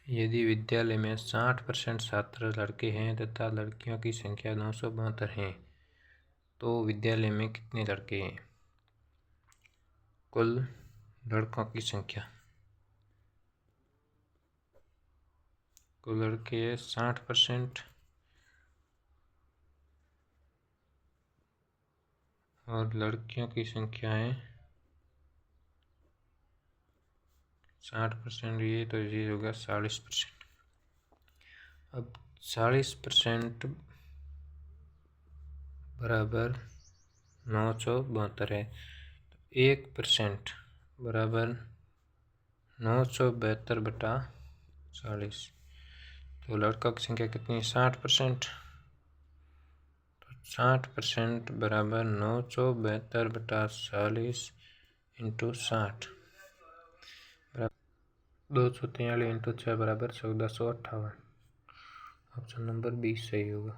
यदि विद्यालय में 60% छात्र लड़के हैं तथा लड़कियों की संख्या 972 है तो विद्यालय में कितने लड़के हैं? कुल लड़कों की संख्या, कुल लड़के 60% और लड़कियों की संख्या है 60%, ये तो ये होगा 40%। अब 40% बराबर 972 है, तो 1% बराबर 972 बटा 40। तो लड़कों की संख्या कितनी है? 60%। तो 60% बराबर 972 बटा 40 इंटू 60 बराबर 243 इंटू 6 बराबर 1458। ऑप्शन नंबर 20 सही होगा।